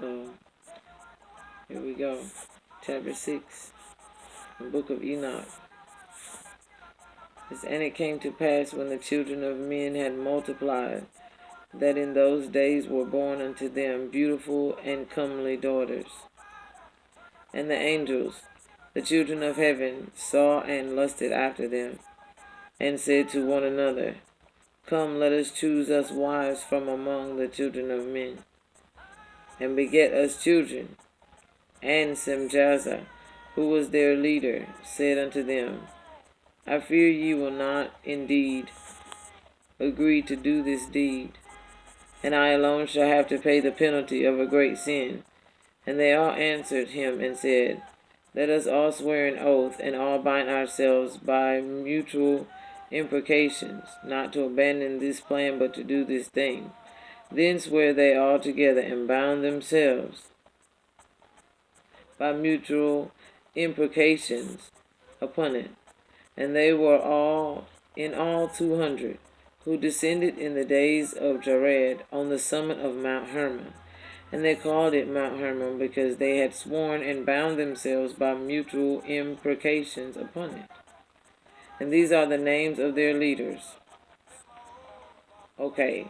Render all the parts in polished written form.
So, here we go. Chapter 6, the book of Enoch. And it came to pass when the children of men had multiplied, that in those days were born unto them beautiful and comely daughters. And the angels, the children of heaven, saw and lusted after them, and said to one another, Come, let us choose us wives from among the children of men, and beget us children. And Semjaza, who was their leader, said unto them, I fear ye will not indeed agree to do this deed, and I alone shall have to pay the penalty of a great sin. And they all answered him and said, Let us all swear an oath, and all bind ourselves by mutual imprecations, not to abandon this plan, but to do this thing. Then swear they all together, and bound themselves by mutual imprecations upon it. And they were all, in all 200, who descended in the days of Jared on the summit of Mount Hermon. And they called it Mount Hermon because they had sworn and bound themselves by mutual imprecations upon it. And these are the names of their leaders. Okay,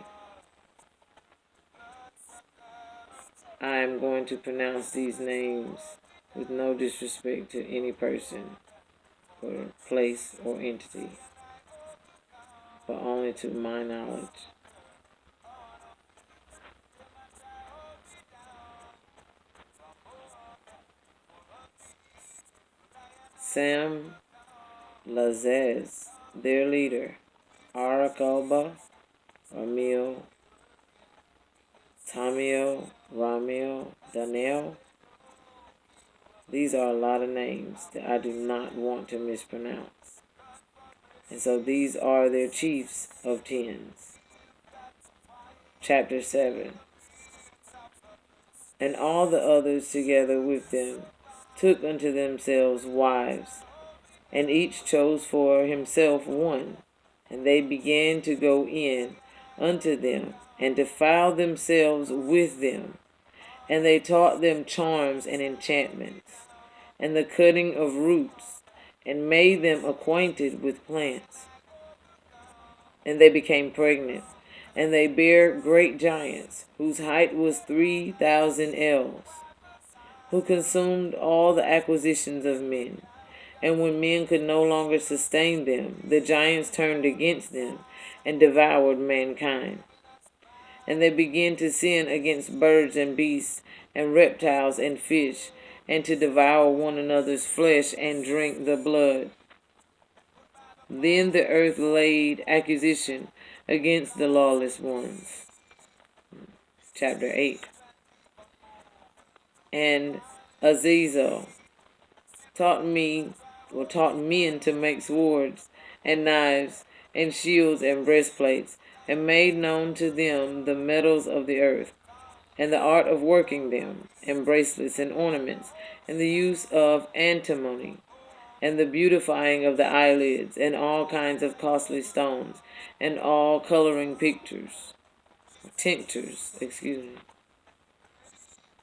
I am going to pronounce these names with no disrespect to any person or place or entity, but only to my knowledge. Sam Lazez, their leader. Arakalba, Ramil, Tamio, Ramil, Daniel. These are a lot of names that I do not want to mispronounce. And so these are their chiefs of tens. Chapter 7. And all the others together with them took unto themselves wives, and each chose for himself one. And they began to go in unto them, and defile themselves with them. And they taught them charms and enchantments, and the cutting of roots, and made them acquainted with plants. And they became pregnant, and they bare great giants, whose height was 3,000 ells, who consumed all the acquisitions of men. And when men could no longer sustain them, the giants turned against them and devoured mankind. And they began to sin against birds and beasts and reptiles and fish, and to devour one another's flesh and drink the blood. Then the earth laid accusation against the lawless ones. Chapter 8. And Azazel taught men to make swords and knives and shields and breastplates, and made known to them the metals of the earth, and the art of working them, and bracelets and ornaments, and the use of antimony, and the beautifying of the eyelids, and all kinds of costly stones, and all coloring tinctures.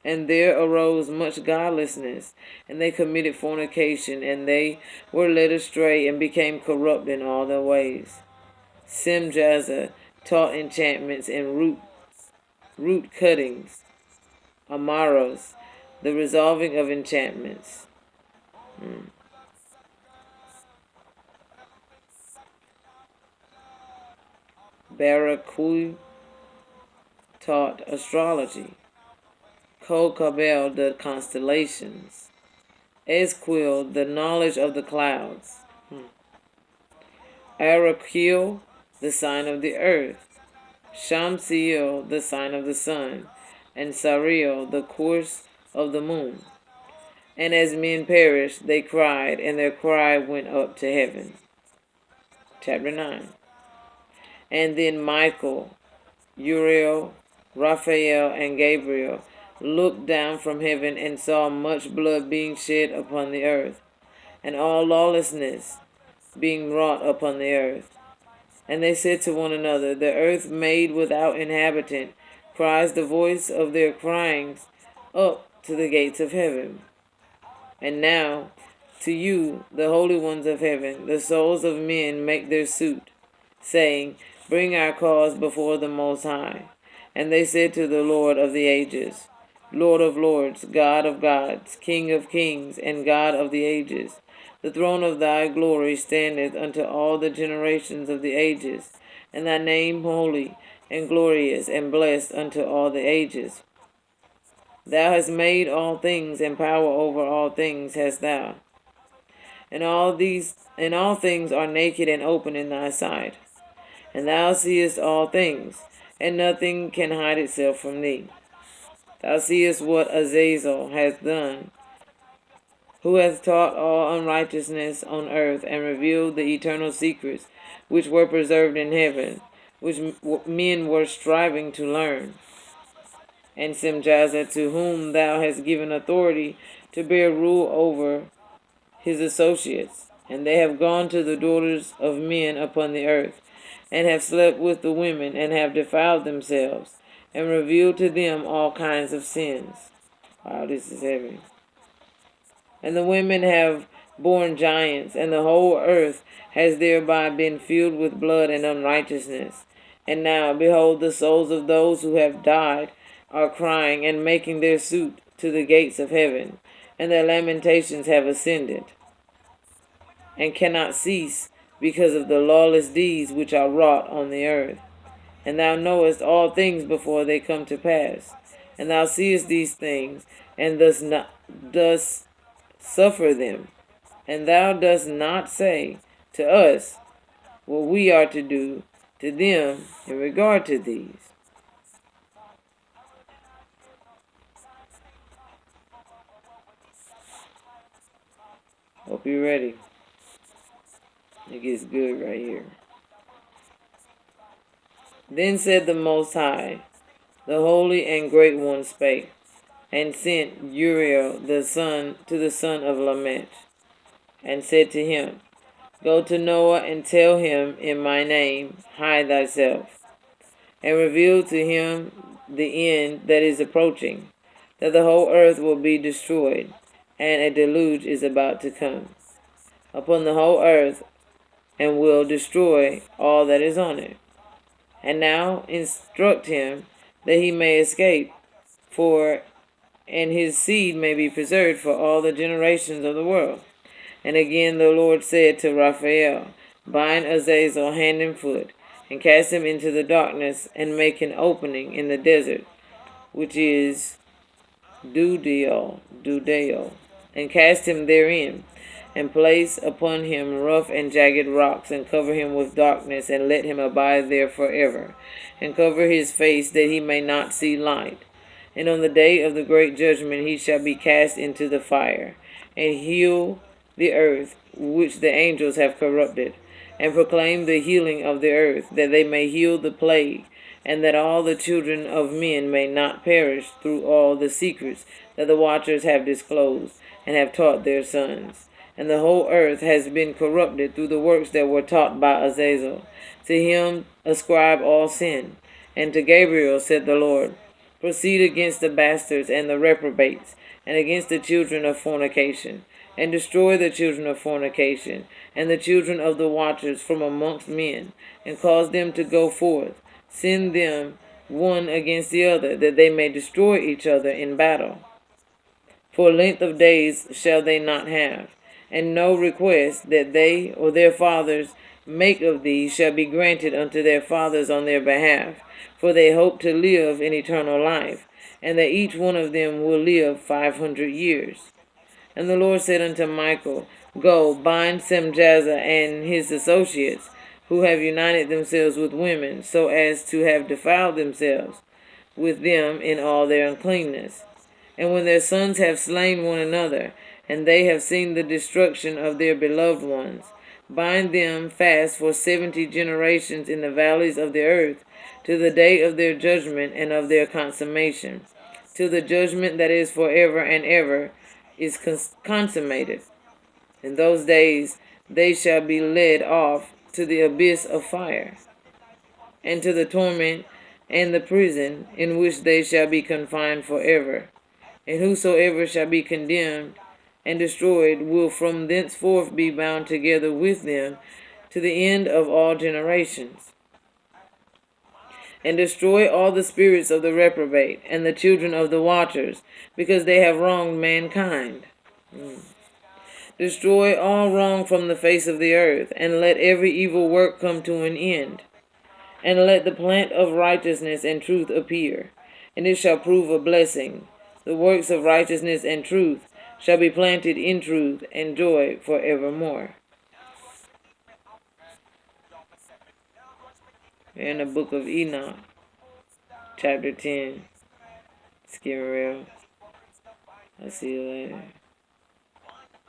And there arose much godlessness, and they committed fornication, and they were led astray, and became corrupt in all their ways. Semjaza taught enchantments and root cuttings, amaros, the resolving of enchantments. Barakui taught astrology. Kokabel the constellations. Esquil the knowledge of the clouds. Arakil the sign of the earth. Shamsiel the sign of the sun. And Sariel the course of the moon. And as men perished, they cried, and their cry went up to heaven. Chapter 9. And then Michael, Uriel, Raphael, and Gabriel looked down from heaven and saw much blood being shed upon the earth, and all lawlessness being wrought upon the earth. And they said to one another, The earth made without inhabitant cries the voice of their cryings up to the gates of heaven. And now, to you, the holy ones of heaven, the souls of men make their suit, saying, Bring our cause before the Most High. And they said to the Lord of the ages, Lord of lords, God of gods, King of kings, and God of the ages, the throne of thy glory standeth unto all the generations of the ages, and thy name holy and glorious and blessed unto all the ages. Thou hast made all things, and power over all things hast thou. And all things are naked and open in thy sight. And thou seest all things, and nothing can hide itself from thee. Thou seest what Azazel hath done, who hath taught all unrighteousness on earth, and revealed the eternal secrets which were preserved in heaven, which men were striving to learn. And Semjaza, to whom thou hast given authority to bear rule over his associates, and they have gone to the daughters of men upon the earth, and have slept with the women, and have defiled themselves, and revealed to them all kinds of sins. Wow, this is heavy. And the women have borne giants, and the whole earth has thereby been filled with blood and unrighteousness. And now, behold, the souls of those who have died are crying and making their suit to the gates of heaven, and their lamentations have ascended, and cannot cease, because of the lawless deeds which are wrought on the earth. And thou knowest all things before they come to pass. And thou seest these things, and dost suffer them. And thou dost not say to us what we are to do to them in regard to these. Hope you're ready. It gets good right here. Then said the Most High, the Holy and Great One spake, and sent Uriel the son to the son of Lamech, and said to him, Go to Noah and tell him in my name, hide thyself, and reveal to him the end that is approaching, that the whole earth will be destroyed, and a deluge is about to come upon the whole earth, and will destroy all that is on it. And now instruct him that he may escape, and his seed may be preserved for all the generations of the world. And again the Lord said to Raphael, Bind Azazel hand and foot, and cast him into the darkness, and make an opening in the desert, which is Dudeo, and cast him therein, and place upon him rough and jagged rocks, and cover him with darkness, and let him abide there forever, and cover his face that he may not see light. And on the day of the great judgment he shall be cast into the fire, and heal the earth which the angels have corrupted, and proclaim the healing of the earth, that they may heal the plague, and that all the children of men may not perish through all the secrets that the watchers have disclosed, and have taught their sons. And the whole earth has been corrupted through the works that were taught by Azazel. To him ascribe all sin. And to Gabriel said the Lord, Proceed against the bastards and the reprobates, and against the children of fornication, and destroy the children of fornication, and the children of the watchers from amongst men, and cause them to go forth. Send them one against the other, that they may destroy each other in battle. For length of days shall they not have, and no request that they or their fathers make of thee shall be granted unto their fathers on their behalf, for they hope to live in eternal life, and that each one of them will live 500 years. And the Lord said unto Michael, Go, bind Semjaza and his associates, who have united themselves with women, so as to have defiled themselves with them in all their uncleanness. And when their sons have slain one another, and they have seen the destruction of their beloved ones, bind them fast for 70 generations in the valleys of the earth, to the day of their judgment and of their consummation, till the judgment that is forever and ever is consummated. In those days they shall be led off to the abyss of fire, and to the torment and the prison, in which they shall be confined forever. And whosoever shall be condemned and destroyed will from thenceforth be bound together with them to the end of all generations. And destroy all the spirits of the reprobate and the children of the watchers, because they have wronged mankind. Destroy all wrong from the face of the earth, and let every evil work come to an end. And let the plant of righteousness and truth appear, and it shall prove a blessing. The works of righteousness and truth shall be planted in truth and joy forevermore. In the book of Enoch, chapter 10. Skip real. I'll see you later.